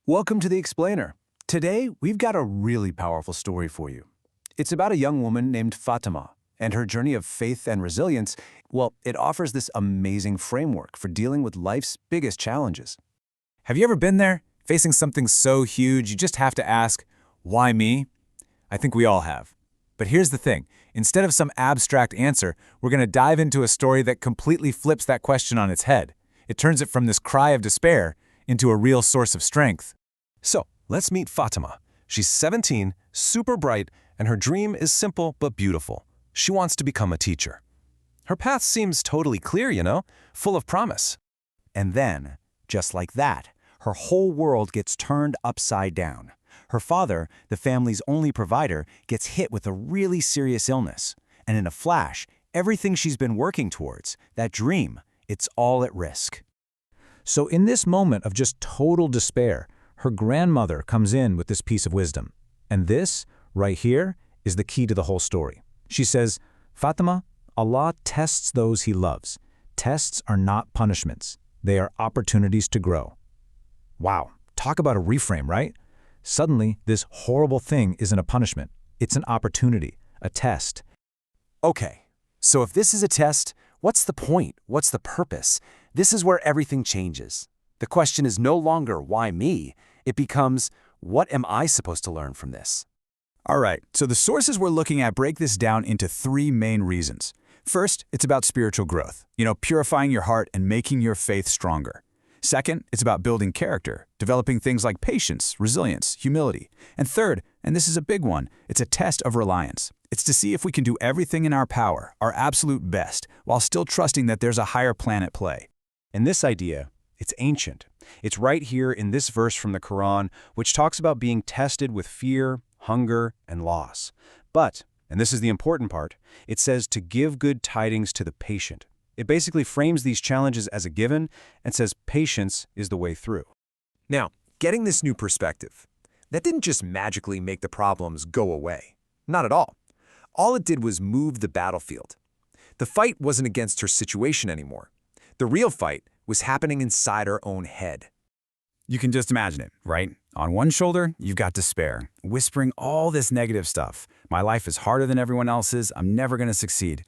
Welcome to The Explainer. Today, we've got a really powerful story for you. It's about a young woman named Fatima, and her journey of faith and resilience. Well, it offers this amazing framework for dealing with life's biggest challenges. Have you ever been there, facing something so huge you just have to ask, why me? I think we all have. But here's the thing. Instead of some abstract answer, we're going to dive into a story that completely flips that question on its head. It turns it from this cry of despair into a real source of strength. So, let's meet Fatima. She's 17, super bright, and her dream is simple but beautiful. She wants to become a teacher. Her path seems totally clear, full of promise. And then, just like that, her whole world gets turned upside down. Her father, the family's only provider, gets hit with a really serious illness. And in a flash, everything she's been working towards, that dream, it's all at risk. So in this moment of just total despair, her grandmother comes in with this piece of wisdom. And this, right here, is the key to the whole story. She says, Fatima, Allah tests those He loves. Tests are not punishments. They are opportunities to grow. Wow, talk about a reframe, right? Suddenly, this horrible thing isn't a punishment. It's an opportunity, a test. Okay, so if this is a test, what's the point? What's the purpose? This is where everything changes. The question is no longer, why me? It becomes, what am I supposed to learn from this? All right, so the sources we're looking at break this down into three main reasons. First, it's about spiritual growth, purifying your heart and making your faith stronger. Second, it's about building character, developing things like patience, resilience, humility. And third, and this is a big one, it's a test of reliance. It's to see if we can do everything in our power, our absolute best, while still trusting that there's a higher plan at play. And this idea, it's ancient. It's right here in this verse from the Quran, which talks about being tested with fear, hunger, and loss. But, and this is the important part, it says to give good tidings to the patient. It basically frames these challenges as a given and says patience is the way through. Now, getting this new perspective, that didn't just magically make the problems go away. Not at all. All it did was move the battlefield. The fight wasn't against her situation anymore. The real fight was happening inside her own head. You can just imagine it, right? On one shoulder, you've got despair, whispering all this negative stuff. My life is harder than everyone else's. I'm never going to succeed.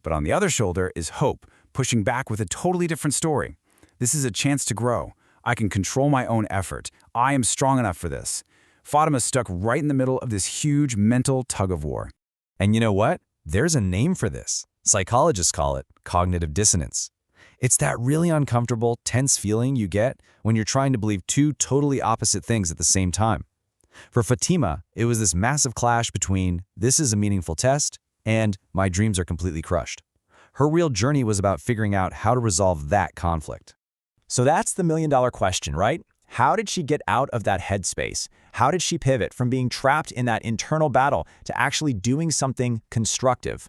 But on the other shoulder is hope, pushing back with a totally different story. This is a chance to grow. I can control my own effort. I am strong enough for this. Fatima's stuck right in the middle of this huge mental tug-of-war. And you know what? There's a name for this. Psychologists call it cognitive dissonance. It's that really uncomfortable, tense feeling you get when you're trying to believe two totally opposite things at the same time. For Fatima, it was this massive clash between this is a meaningful test and my dreams are completely crushed. Her real journey was about figuring out how to resolve that conflict. So that's the million-dollar question, right? How did she get out of that headspace? How did she pivot from being trapped in that internal battle to actually doing something constructive?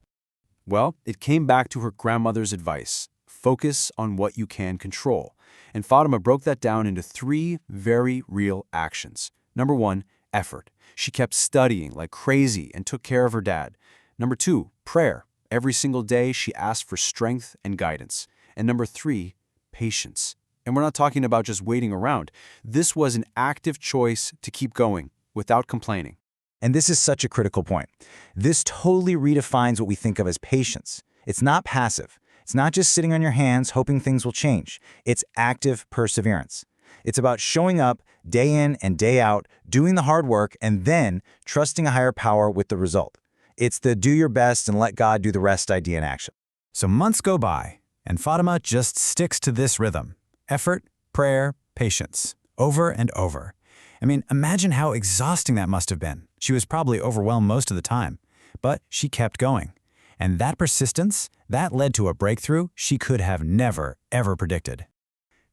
Well, it came back to her grandmother's advice. Focus on what you can control. And Fatima broke that down into three very real actions. Number one, effort. She kept studying like crazy and took care of her dad. Number two, prayer. Every single day she asked for strength and guidance. And number three, patience. And we're not talking about just waiting around. This was an active choice to keep going without complaining. And this is such a critical point. This totally redefines what we think of as patience. It's not passive. It's not just sitting on your hands hoping things will change. It's active perseverance. It's about showing up day in and day out, doing the hard work, and then trusting a higher power with the result. It's the do your best and let God do the rest idea in action. So months go by, and Fatima just sticks to this rhythm. Effort, prayer, patience, over and over. I mean, imagine how exhausting that must have been. She was probably overwhelmed most of the time, but she kept going. And that persistence, that led to a breakthrough she could have never, ever predicted.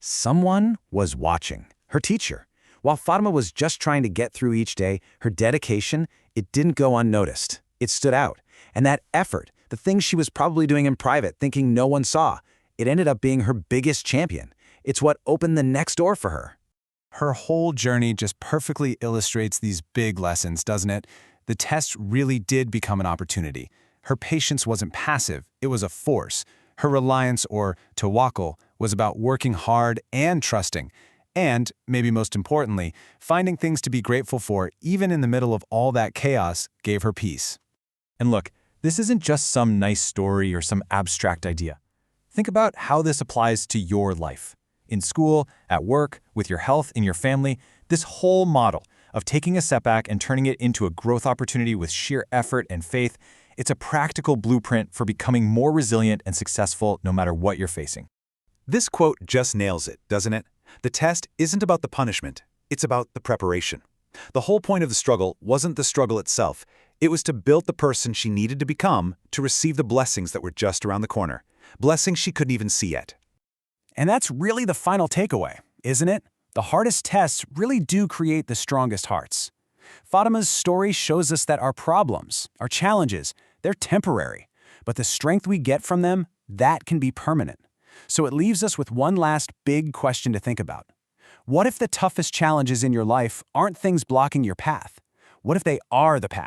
Someone was watching, her teacher. While Fatima was just trying to get through each day, her dedication, it didn't go unnoticed. It stood out. And that effort, the thing she was probably doing in private, thinking no one saw, it ended up being her biggest champion. It's what opened the next door for her. Her whole journey just perfectly illustrates these big lessons, doesn't it? The test really did become an opportunity. Her patience wasn't passive, it was a force. Her reliance, or tawakkul, was about working hard and trusting. And, maybe most importantly, finding things to be grateful for even in the middle of all that chaos gave her peace. And look, this isn't just some nice story or some abstract idea. Think about how this applies to your life. In school, at work, with your health, in your family, this whole model of taking a setback and turning it into a growth opportunity with sheer effort and faith, it's a practical blueprint for becoming more resilient and successful no matter what you're facing. This quote just nails it, doesn't it? The test isn't about the punishment, it's about the preparation. The whole point of the struggle wasn't the struggle itself. It was to build the person she needed to become to receive the blessings that were just around the corner. Blessings she couldn't even see yet. And that's really the final takeaway, isn't it? The hardest tests really do create the strongest hearts. Fatima's story shows us that our problems, our challenges, they're temporary, but the strength we get from them, that can be permanent. So it leaves us with one last big question to think about. What if the toughest challenges in your life aren't things blocking your path? What if they are the path?